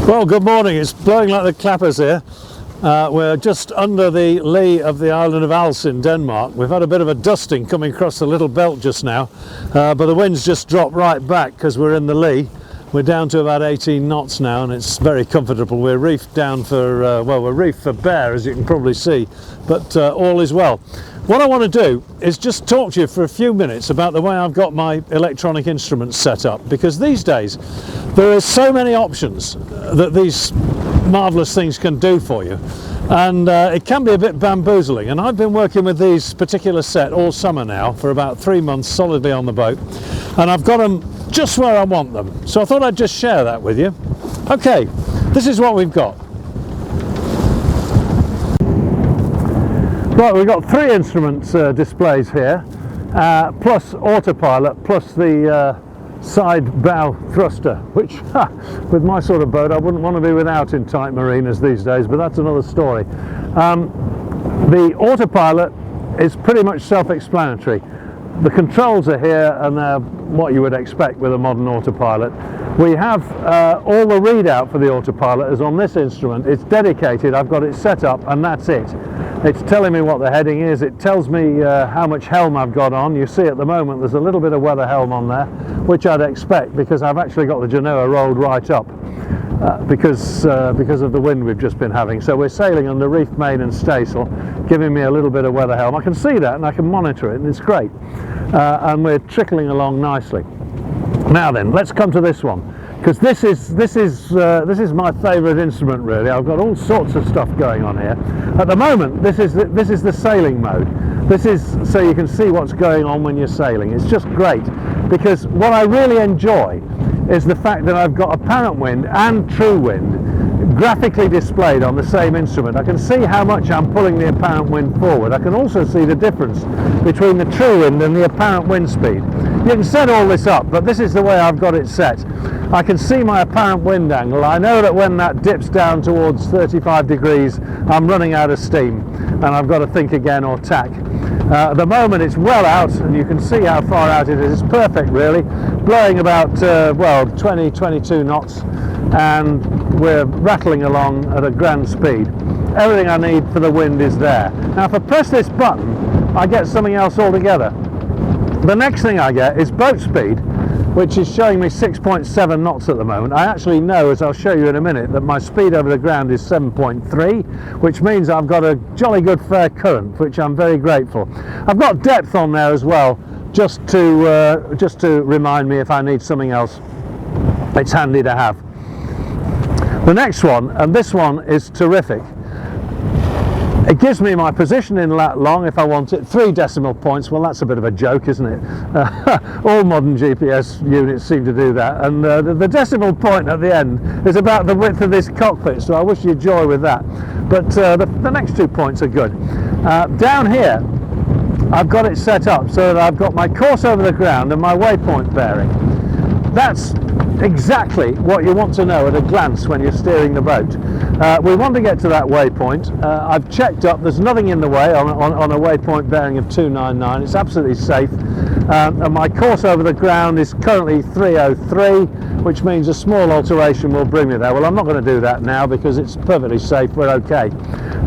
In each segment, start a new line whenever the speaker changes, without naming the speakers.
Well, good morning. It's blowing like the clappers here. We're just under the lee of the island of Als in Denmark. We've had a bit of a dusting coming across the little belt just now, but the wind's just dropped right back because we're in the lee. We're down to about 18 knots now and it's very comfortable. We're reefed down for, well, we're reefed for bear, as you can probably see, but all is well. What I want to do is just talk to you for a few minutes about the way I've got my electronic instruments set up, because these days there are so many options that these marvellous things can do for you, and it can be a bit bamboozling. And I've been working with these particular set all summer now for about 3 months solidly on the boat, and I've got them just where I want them, so I thought I'd just share that with you. Okay, this is what we've got. Right, we've got 3 instruments displays here, plus autopilot, plus the side bow thruster, which with my sort of boat I wouldn't want to be without in tight marinas these days, but that's another story. The autopilot is pretty much self-explanatory. The controls are here and they're what you would expect with a modern autopilot. We have all the readout for the autopilot is on this instrument. It's dedicated, I've got it set up, and that's it. It's telling me what the heading is, it tells me how much helm I've got on. You see at the moment there's a little bit of weather helm on there, which I'd expect because I've actually got the Genoa rolled right up because of the wind we've just been having. So we're sailing under reef main and staysail, giving me a little bit of weather helm. I can see that and I can monitor it and it's great. And we're trickling along nicely. Now then, let's come to this one, because this is my favourite instrument really. I've got all sorts of stuff going on here. At the moment, this is the sailing mode. This is so you can see what's going on when you're sailing. It's just great, because what I really enjoy is the fact that I've got apparent wind and true wind graphically displayed on the same instrument. I can see how much I'm pulling the apparent wind forward. I can also see the difference between the true wind and the apparent wind speed. You can set all this up, but this is the way I've got it set. I can see my apparent wind angle. I know that when that dips down towards 35 degrees, I'm running out of steam and I've got to think again or tack. At the moment it's well out and you can see how far out it is. It's perfect really, blowing about well 20-22 knots, and we're rattling along at a grand speed. Everything I need for the wind is there. Now if I press this button I get something else altogether. The next thing I get is boat speed, which is showing me 6.7 knots at the moment. I actually know, as I'll show you in a minute, that my speed over the ground is 7.3, which means I've got a jolly good fair current, for which I'm very grateful. I've got depth on there as well, just to remind me if I need something else. It's handy to have. The next one, and this one is terrific. It gives me my position in lat long if I want it, 3 decimal points. Well, that's a bit of a joke, isn't it? All modern GPS units seem to do that. And the decimal point at the end is about the width of this cockpit, so I wish you joy with that. But the next 2 points are good. Down here, I've got it set up so that I've got my course over the ground and my waypoint bearing. That's exactly what you want to know at a glance when you're steering the boat. We want to get to that waypoint. I've checked up, there's nothing in the way on a waypoint bearing of 299, it's absolutely safe. And my course over the ground is currently 303, which means a small alteration will bring me there. Well, I'm not going to do that now because it's perfectly safe, we're okay.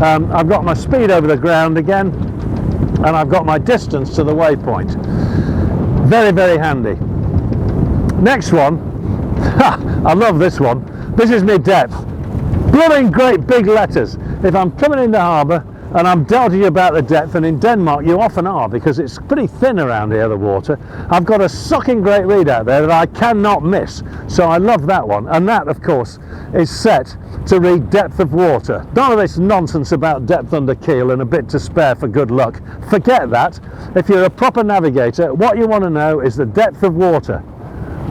I've got my speed over the ground again, and I've got my distance to the waypoint. Very, very handy. Next one, I love this one. This is my depth. Blooming great big letters. If I'm coming into harbour and I'm doubting about the depth, and in Denmark you often are because it's pretty thin around here, the water, I've got a sucking great readout there that I cannot miss. So I love that one. And that, of course, is set to read depth of water. None of this nonsense about depth under keel and a bit to spare for good luck. Forget that. If you're a proper navigator, what you want to know is the depth of water.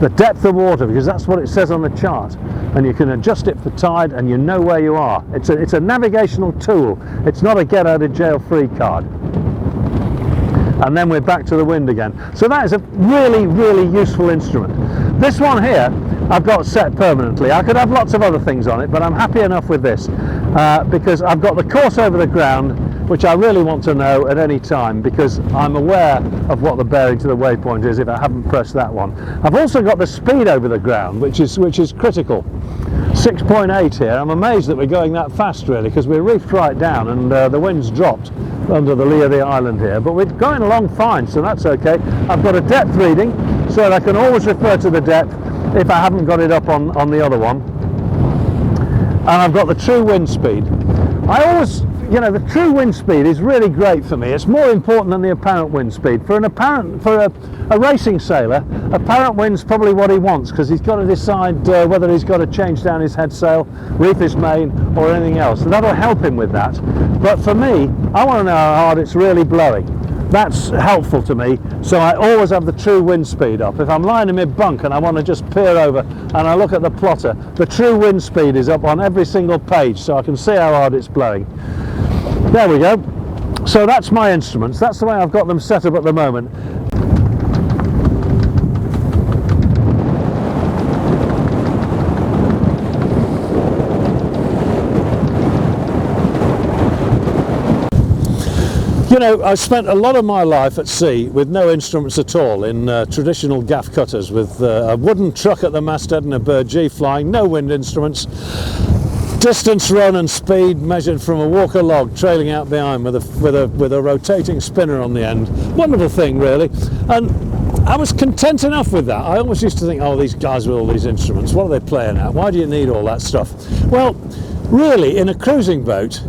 The depth of water, because that's what it says on the chart, and you can adjust it for tide and you know where you are. It's a navigational tool. It's not a get out of jail free card. And then we're back to the wind again. So that is a really, really useful instrument. This one here I've got set permanently. I could have lots of other things on it, but I'm happy enough with this because I've got the course over the ground, which I really want to know at any time because I'm aware of what the bearing to the waypoint is if I haven't pressed that one. I've also got the speed over the ground, which is critical. 6.8 here. I'm amazed that we're going that fast really, because we're reefed right down and the wind's dropped under the lee of the island here, but we're going along fine, so that's okay. I've got a depth reading so that I can always refer to the depth if I haven't got it up on the other one, and I've got the true wind speed. I always, you know, the true wind speed is really great for me. It's more important than the apparent wind speed. For a racing sailor, apparent wind's probably what he wants, because he's got to decide whether he's got to change down his head sail, reef his main, or anything else, and that'll help him with that. But for me, I want to know how hard it's really blowing. That's helpful to me, so I always have the true wind speed up. If I'm lying in my bunk and I want to just peer over and I look at the plotter, the true wind speed is up on every single page, so I can see how hard it's blowing. There we go. So that's my instruments. That's the way I've got them set up at the moment. You know, I've spent a lot of my life at sea with no instruments at all, in traditional gaff cutters with a wooden truck at the masthead and a bird G flying, no wind instruments. Distance run and speed measured from a Walker log trailing out behind with a rotating spinner on the end. Wonderful thing really, and I was content enough with that. I always used to think, oh, these guys with all these instruments, what are they playing at? Why do you need all that stuff? Well, really, in a cruising boat,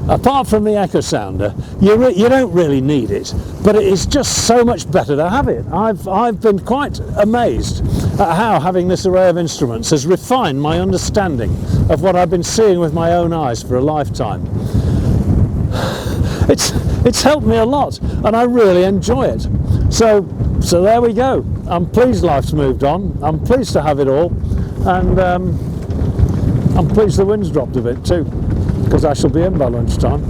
apart from the echo sounder, you don't really need it, but it is just so much better to have it. I've been quite amazed at how having this array of instruments has refined my understanding of what I've been seeing with my own eyes for a lifetime. It's helped me a lot, and I really enjoy it. So there we go. I'm pleased life's moved on. I'm pleased to have it all, and I'm pleased the wind's dropped a bit too, because I shall be in by lunchtime.